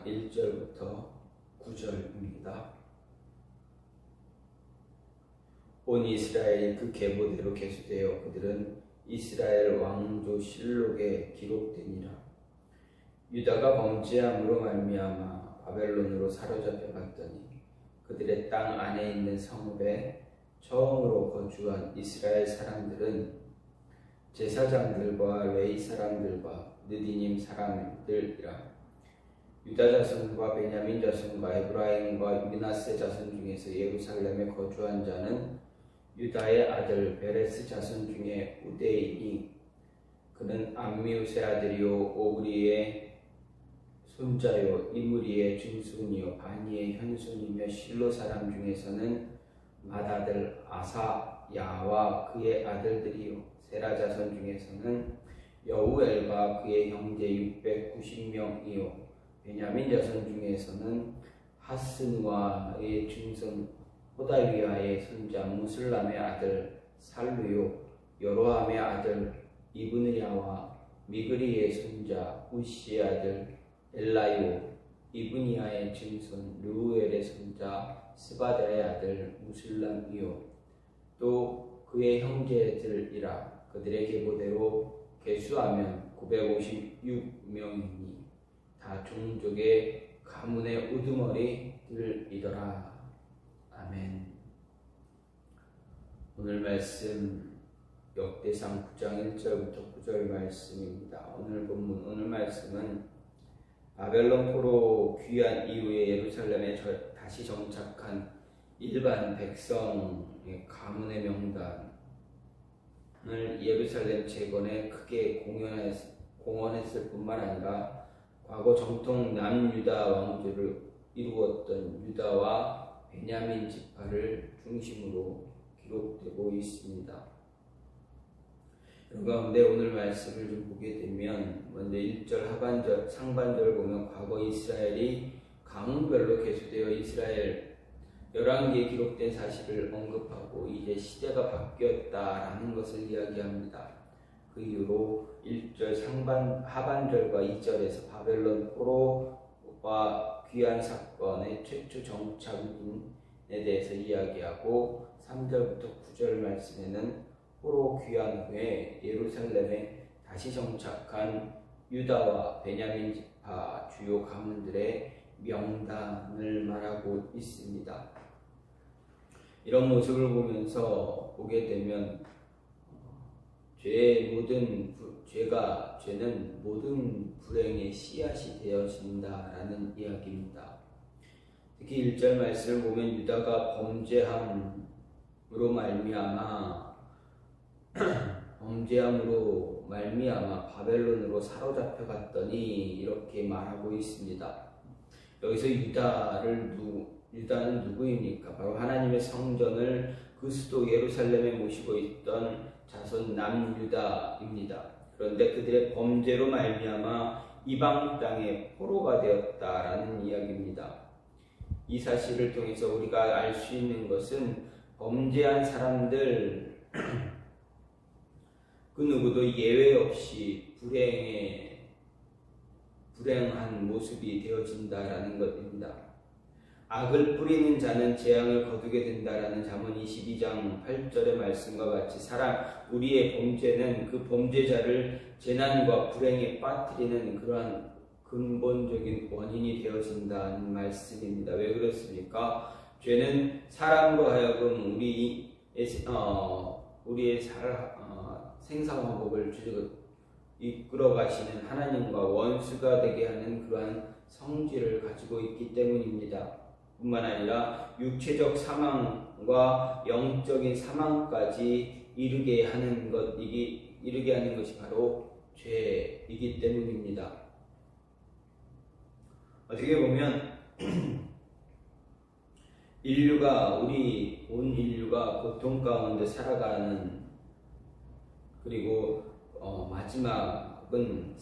1절부터 9절입니다. 온 이스라엘이 그 계보대로 계수되어 그들은 이스라엘 왕조 실록에 기록되니라. 유다가 범죄함으로 말미암아 바벨론으로 사로잡혀 갔더니 그들의 땅 안에 있는 성읍에 처음으로 거주한 이스라엘 사람들은 제사장들과 레위 사람들과 느디님 사람들이라. 유다 자손과 베냐민 자손과 에브라임과 므낫세 자손 중에서 예루살렘에 거주한 자는 유다의 아들 베레스 자손 중에 우대이니 그는 암미우스의 아들이요 오브리의 손자요 이므리의 증손이요 바니의 현손이며 실로 사람 중에서는 맏아들 아사야와 그의 아들들이요 세라 자손 중에서는 여우엘과 그의 형제 690명이요 베냐민 자손 중에서는 하스누아의 증손 호다위아의 손자 무슬람의 아들 살루요 여로함의 아들 이브느야와 미그리의 손자 우시의 아들 엘라요 이브니아의 증손 르우엘의 손자 스바다의 아들 무슬람이요 또 그의 형제들이라. 그들의 계보대로 계수하면 956명이니 다 종족의 가문의 우두머리들이더라. 아멘. 오늘 말씀 역대상 9장 1절부터 9절 말씀입니다. 오늘 말씀은 바벨론 포로 귀환 이후에 예루살렘에 다시 정착한 일반 백성의 가문의 명단을 예루살렘 재건에 크게 공헌했을 뿐만 아니라 과거 정통 남유다 왕조를 이루었던 유다와 베냐민 지파를 중심으로 기록되고 있습니다. 그런 가운데 오늘 말씀을 좀 보게 되면 먼저 1절 상반절을 보면 과거 이스라엘이 가문별로 계수되어 이스라엘 11개에 기록된 사실을 언급하고 이제 시대가 바뀌었다라는 것을 이야기합니다. 그 이후로 1절 하반절과 2절에서 바벨론 포로와 귀환 사건의 최초 정착인에 대해서 이야기하고 3절부터 9절 말씀에는 포로 귀환 후에 예루살렘에 다시 정착한 유다와 베냐민 지파 주요 가문들의 명단을 말하고 있습니다. 이런 모습을 보게 되면 죄는 모든 불행의 씨앗이 되어진다라는 이야기입니다. 특히 1절 말씀을 보면 유다가 범죄함으로 말미암아 바벨론으로 사로잡혀 갔더니 이렇게 말하고 있습니다. 여기서 유다는 누구입니까? 바로 하나님의 성전을 그 수도 예루살렘에 모시고 있던 자손 남유다입니다. 그런데 그들의 범죄로 말미암아 이방 땅의 포로가 되었다라는 이야기입니다. 이 사실을 통해서 우리가 알 수 있는 것은 범죄한 사람들 그 누구도 예외 없이 불행한 모습이 되어진다라는 것입니다. 악을 뿌리는 자는 재앙을 거두게 된다라는 잠언 22장 8절의 말씀과 같이 우리의 범죄는 그 범죄자를 재난과 불행에 빠뜨리는 그러한 근본적인 원인이 되어진다는 말씀입니다. 왜 그렇습니까? 죄는 사람으로 하여금 우리의 생사화복을 이끌어 가시는 하나님과 원수가 되게 하는 그러한 성질을 가지고 있기 때문입니다. 뿐만 아니라 육체적 사망과 영적인 사망까지 이르게 하는 것이 바로 죄이기 때문입니다. 어떻게 보면 온 인류가 고통 가운데 살아가는, 그리고 마지막은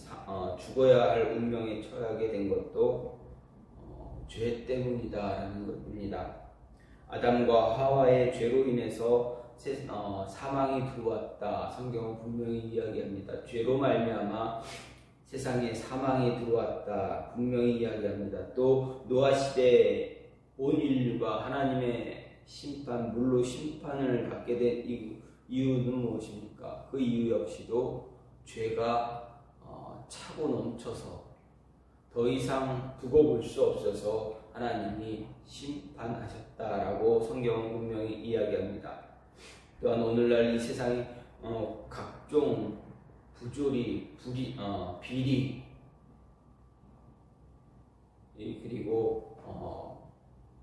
죽어야 할 운명에 처하게 된 것도 죄 때문이다라는 것입니다. 아담과 하와의 죄로 인해서 사망이 들어왔다. 성경은 분명히 이야기합니다. 죄로 말미암아 세상에 사망이 들어왔다 분명히 이야기합니다. 또 노아 시대에 온 인류가 하나님의 심판, 물로 심판을 받게 된 이유는 무엇입니까? 그 이유 역시도 죄가 차고 넘쳐서 더 이상 두고 볼 수 없어서 하나님이 심판하셨다라고 성경은 분명히 이야기합니다. 또한 오늘날 이 세상이 각종 부조리, 비리, 그리고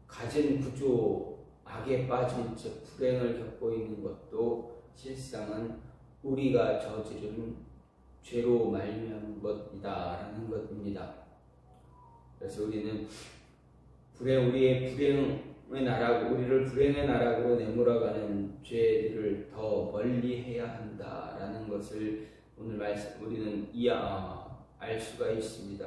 가진 구조, 악에 빠진 채 불행을 겪고 있는 것도 실상은 우리가 저지른 죄로 말미암은 것이다라는 것입니다. 그래서 우리는 우리의 불행의 나라고, 우리를 불행의 나락으로 내몰아가는 죄들을 더 멀리 해야 한다라는 것을 오늘 우리는 알 수가 있습니다.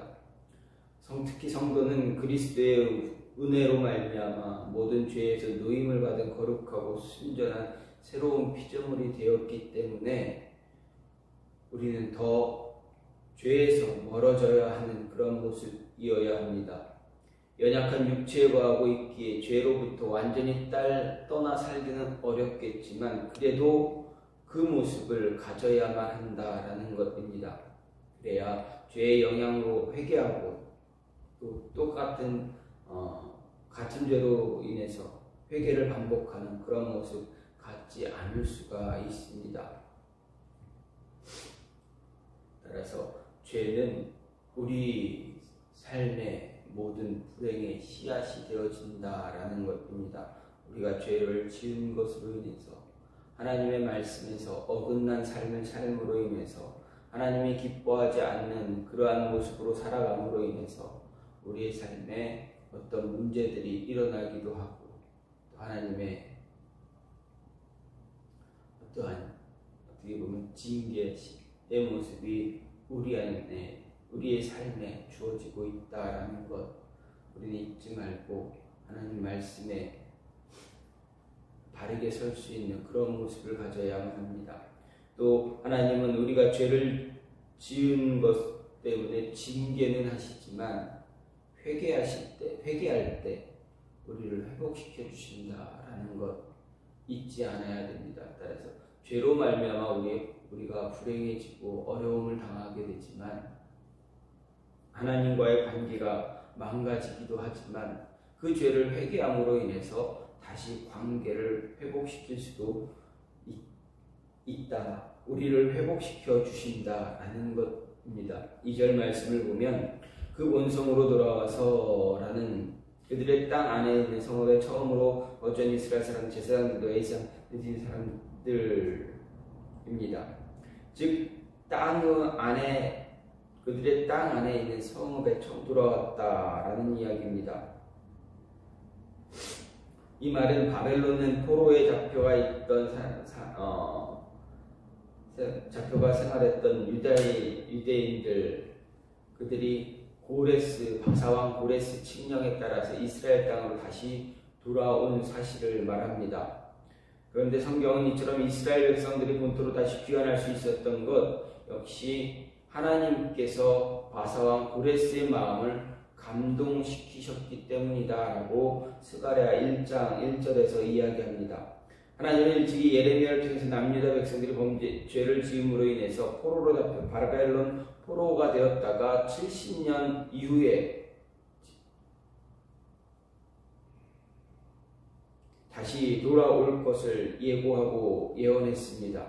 특히 성도는 그리스도의 은혜로 말미암아 모든 죄에서 노임을 받은 거룩하고 순전한 새로운 피조물이 되었기 때문에 우리는 더 죄에서 멀어져야 하는 그런 모습이어야 합니다. 연약한 육체에 거하고 있기에 죄로부터 완전히 떠나 살기는 어렵겠지만 그래도 그 모습을 가져야만 한다라는 것입니다. 그래야 죄의 영향으로 회개하고 또 똑같은 같은 죄로 인해서 회개를 반복하는 그런 모습 갖지 않을 수가 있습니다. 따라서 죄는 우리 삶의 모든 불행의 씨앗이 되어진다라는 것입니다. 우리가 죄를 지은 것으로 인해서 하나님의 말씀에서 어긋난 삶으로 인해서 하나님이 기뻐하지 않는 그러한 모습으로 살아감으로 인해서 우리의 삶에 어떤 문제들이 일어나기도 하고 또 하나님의 어떠한 어떻게 보면 징계의 모습이 우리의 삶에 주어지고 있다라는 것 우리는 잊지 말고 하나님 말씀에 바르게 설 수 있는 그런 모습을 가져야만 합니다. 또 하나님은 우리가 죄를 지은 것 때문에 징계는 하시지만 회개할 때 우리를 회복시켜 주신다라는 것 잊지 않아야 됩니다. 따라서 죄로 말미암아 우리가 불행해지고 어려움을 당하게 되지만 하나님과의 관계가 망가지기도 하지만 그 죄를 회개함으로 인해서 다시 관계를 회복시킬 수도 있다. 우리를 회복시켜 주신다라는 것입니다. 2절 말씀을 보면 그 본성으로 돌아와서라는 그들의 땅 안에 있는 성읍에 처음으로 거주한 이스라엘 사람, 제사장들도 에이상 드린 사람들입니다. 즉 그들의 땅 안에 있는 성읍에 처음 돌아왔다라는 이야기입니다. 이 말은 바벨론은 포로에 잡혀가 생활했던 유대인들 그들이 바사왕 고레스 칙령에 따라서 이스라엘 땅으로 다시 돌아온 사실을 말합니다. 그런데 성경은 이처럼 이스라엘 백성들이 본토로 다시 귀환할 수 있었던 것 역시 하나님께서 바사왕 고레스의 마음을 감동시키셨기 때문이다라고 스가랴 1장 1절에서 이야기합니다. 하나님은 일찍이 예레미야를 통해서 남유다 백성들이 죄를 지음으로 인해서 포로로 잡혀 바벨론 포로가 되었다가 70년 이후에 다시 돌아올 것을 예고하고 예언했습니다.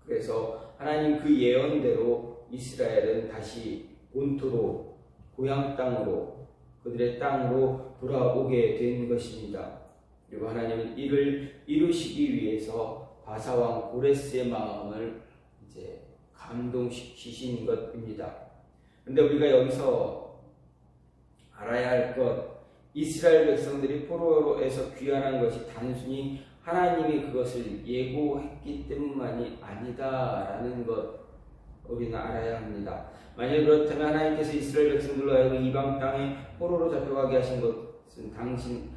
그래서 하나님 그 예언대로 이스라엘은 다시 본토로 고향 땅으로 그들의 땅으로 돌아오게 된 것입니다. 그리고 하나님은 이를 이루시기 위해서 바사왕 고레스의 마음을 이제 감동시키신 것입니다. 그런데 우리가 여기서 알아야 할 것, 이스라엘 백성들이 포로에서 귀환한 것이 단순히 하나님이 그것을 예고했기 때문만이 아니다라는 것 우리는 알아야 합니다. 만약 그렇다면 하나님께서 이스라엘 백성들로 하여금 이방 땅에 포로로 잡혀가게 하신 것은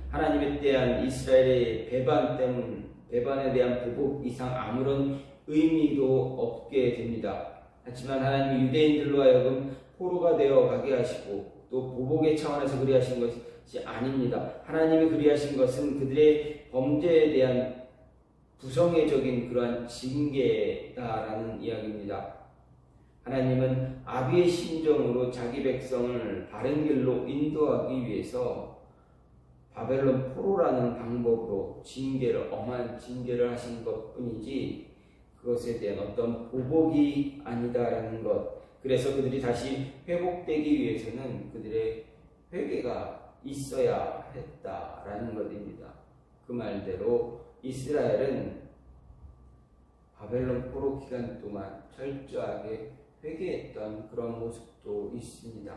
하나님에 대한 이스라엘의 배반에 대한 보복 이상 아무런 의미도 없게 됩니다. 하지만 하나님이 유대인들로 하여금 포로가 되어 가게 하시고 또 보복의 차원에서 그리하신 것이 아닙니다. 하나님이 그리하신 것은 그들의 범죄에 대한 부성애적인 그러한 징계다라는 이야기입니다. 하나님은 아비의 심정으로 자기 백성을 바른 길로 인도하기 위해서 바벨론 포로라는 방법으로 엄한 징계를 하신 것뿐이지 그것에 대한 어떤 보복이 아니다라는 것. 그래서 그들이 다시 회복되기 위해서는 그들의 회개가 있어야 했다라는 것입니다. 그 말대로 이스라엘은 바벨론 포로 기간 동안 철저하게 회개했던 그런 모습도 있습니다.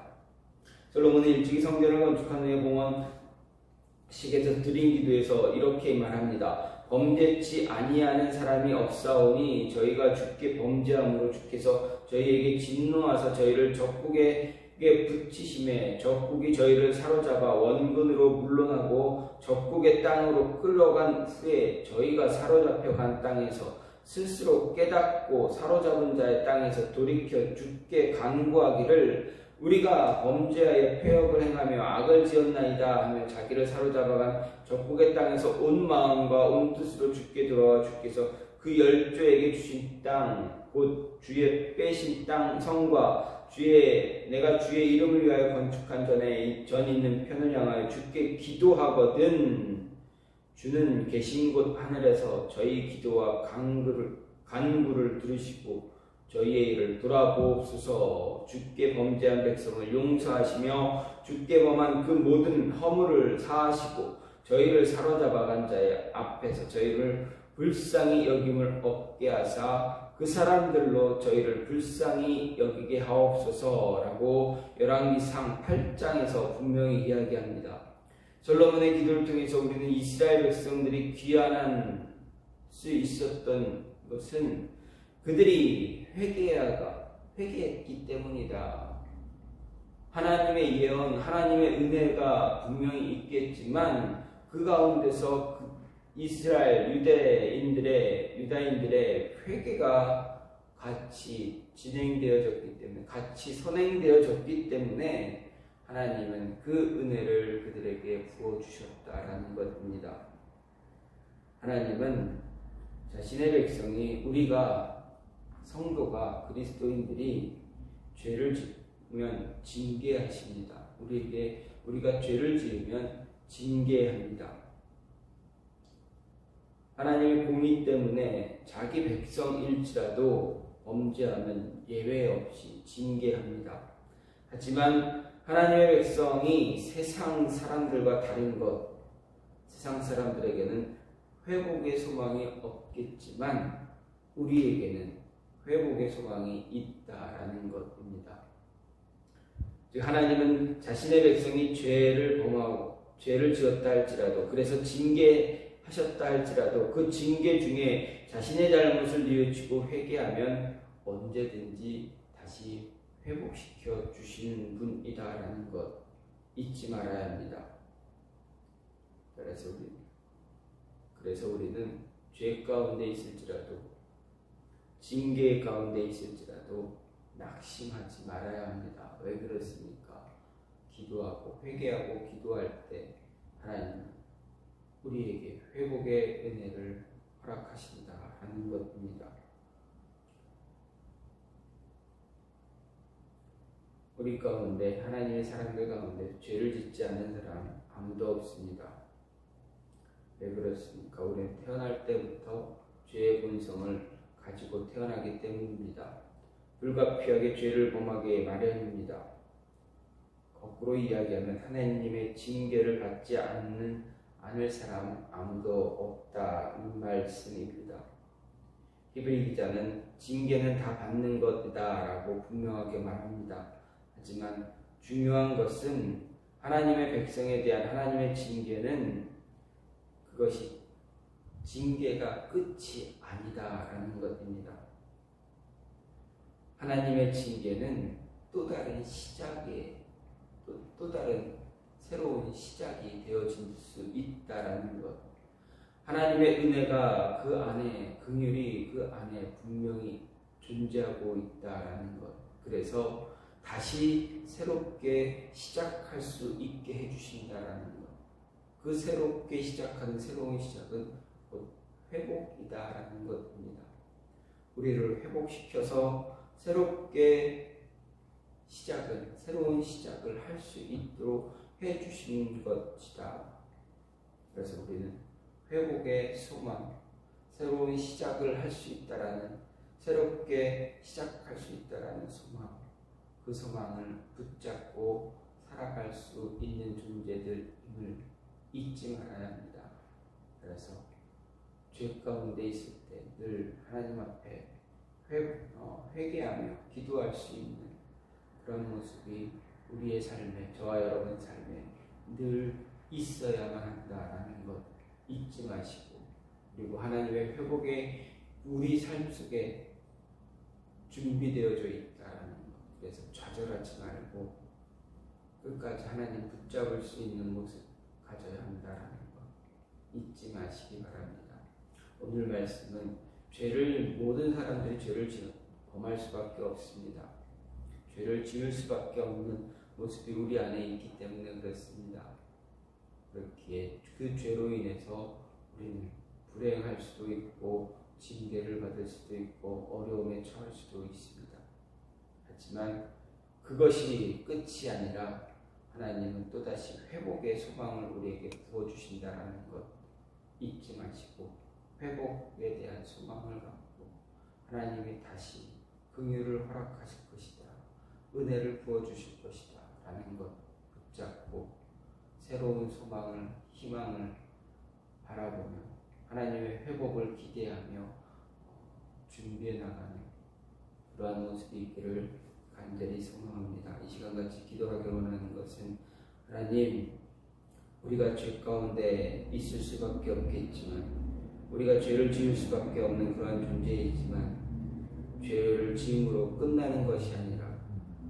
솔로몬은 일찍이 성전을 건축한 후에 공원식에서 드린 기도에서 이렇게 말합니다. 범죄치 아니하는 사람이 없사오니 저희가 주께 범죄함으로 주께서 저희에게 진노하사 저희를 적국에 붙이심에 적국이 저희를 사로잡아 원근으로 물러나고 적국의 땅으로 끌어간 후에 저희가 사로잡혀 간 땅에서 스스로 깨닫고 사로잡은 자의 땅에서 돌이켜 주께 간구하기를 우리가 범죄하여 폐역을 행하며 악을 지었나이다 하며 자기를 사로잡아간 적국의 땅에서 온 마음과 온 뜻으로 주께 돌아와 주께서 그 열조에게 주신 땅 곧 주의 빼신 땅 성과 내가 주의 이름을 위하여 건축한 전 있는 편을 향하여 주께 기도하거든 주는 계신 곳 하늘에서 저희 기도와 간구를 들으시고 저희의 일을 돌아보옵소서. 주께 범죄한 백성을 용서하시며 주께 범한 그 모든 허물을 사하시고 저희를 사로잡아간 자의 앞에서 저희를 불쌍히 여김을 얻게 하사 그 사람들로 저희를 불쌍히 여기게 하옵소서라고 열왕기상 8장에서 분명히 이야기합니다. 솔로몬의 기도를 통해서 우리는 이스라엘 백성들이 귀환할 수 있었던 것은 그들이 회개했기 때문이다. 하나님의 예언, 하나님의 은혜가 분명히 있겠지만 그 가운데서 이스라엘 유다인들의 회개가 같이 진행되어졌기 때문에, 같이 선행되어졌기 때문에 하나님은 그 은혜를 그들에게 부어주셨다라는 것입니다. 하나님은 자신의 백성이, 우리가, 성도가, 그리스도인들이 죄를 지으면 징계하십니다. 우리가 죄를 지으면 징계합니다. 하나님의 공의 때문에 자기 백성일지라도 범죄하면 예외 없이 징계합니다. 하지만 하나님의 백성이 세상 사람들과 다른 것, 세상 사람들에게는 회복의 소망이 없겠지만 우리에게는 회복의 소망이 있다라는 것입니다. 즉 하나님은 자신의 백성이 죄를 범하고 죄를 지었다 할지라도, 그래서 징계하셨다 할지라도 그 징계 중에 자신의 잘못을 뉘우치고 회개하면 언제든지 다시 회복시켜 주시는 분이다라는 것 잊지 말아야 합니다. 그래서 우리는 죄 가운데 있을지라도, 징계 가운데 있을지라도 낙심하지 말아야 합니다. 왜 그렇습니까? 회개하고 기도할 때 하나님은 우리에게 회복의 은혜를 허락하신다 하는 것입니다. 우리 가운데, 하나님의 사람들 가운데 죄를 짓지 않는 사람 아무도 없습니다. 왜 그렇습니까? 우리는 태어날 때부터 죄의 본성을 가지고 태어나기 때문입니다. 불가피하게 죄를 범하게 마련입니다. 거꾸로 이야기하면 하나님의 징계를 받지 않을 사람 아무도 없다, 이 말씀입니다. 히브리 기자는 징계는 다 받는 것이다 라고 분명하게 말합니다. 하지만 중요한 것은 하나님의 백성에 대한 하나님의 징계는 그것이 징계가 끝이 아니다라는 것입니다. 하나님의 징계는 또 다른 새로운 시작이 되어질 수 있다라는 것. 하나님의 은혜가 그 안에, 긍휼이 그 안에 분명히 존재하고 있다라는 것. 그래서 다시 새롭게 시작할 수 있게 해주신다라는 것. 그 새롭게 시작하는 새로운 시작은 곧 회복이다라는 것입니다. 우리를 회복시켜서 새롭게 새로운 시작을 할 수 있도록 해주신 것이다. 그래서 우리는 회복의 소망, 새로운 시작을 할 수 있다라는, 새롭게 시작할 수 있다라는 소망, 그 소망을 붙잡고 살아갈 수 있는 존재들임을 잊지 말아야 합니다. 그래서 죄 가운데 있을 때 늘 하나님 앞에 회개하며 기도할 수 있는 그런 모습이 우리의 삶에, 저와 여러분 삶에 늘 있어야만 한다라는 것 잊지 마시고, 그리고 하나님의 회복에 우리 삶 속에 준비되어져 있다라는 것, 그래서 좌절하지 말고 끝까지 하나님 붙잡을 수 있는 모습 가져야 한다라는 것 잊지 마시기 바랍니다. 오늘 말씀은 모든 사람들이 죄를 범할 수밖에 없습니다. 죄를 지을 수밖에 없는 모습이 우리 안에 있기 때문에 그렇습니다. 그렇기에 그 죄로 인해서 우리는 불행할 수도 있고 징계를 받을 수도 있고 어려움에 처할 수도 있습니다. 하지만 그것이 끝이 아니라 하나님은 또다시 회복의 소망을 우리에게 부어주신다는 것 잊지 마시고, 회복에 대한 소망을 갖고 하나님이 다시 긍휼을 허락하실 것이다, 은혜를 부어주실 것이다 라는 것 붙잡고 새로운 소망을, 희망을 바라보며 하나님의 회복을 기대하며 준비해 나가는 그러한 모습이 있기를 간절히 소망합니다. 이 시간같이 기도하기 원하는 것은, 하나님, 우리가 죄 가운데 있을 수밖에 없겠지만, 우리가 죄를 지을 수밖에 없는 그러한 존재이지만, 죄를 지음으로 끝나는 것이 아니라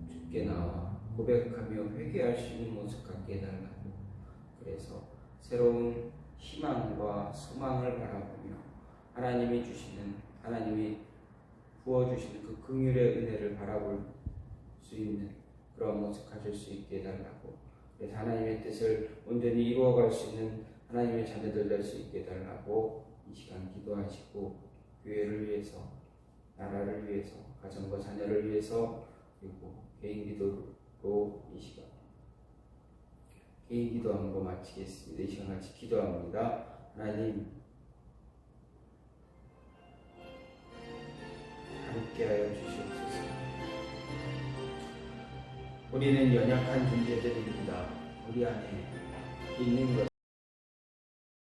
주께 나와 고백하며 회개할 수 있는 모습 갖게 해달라고, 그래서 새로운 희망과 소망을 바라보며 하나님이 부어주시는 그 긍휼의 은혜를 바라볼 수 있는 그런 모습 가질 수 있게 해달라고, 그래서 하나님의 뜻을 온전히 이루어갈 수 있는 하나님의 자녀들 될 수 있게 해달라고 이 시간 기도하시고, 교회를 위해서, 나라를 위해서, 가정과 자녀를 위해서, 그리고 개인 기도로 이 시간 개인 기도하는 거 마치겠습니다. 이 시간 같이 기도합니다. 하나님, 함께하여 주시옵소서. 우리는 연약한 존재들입니다. 우리 안에 있는 것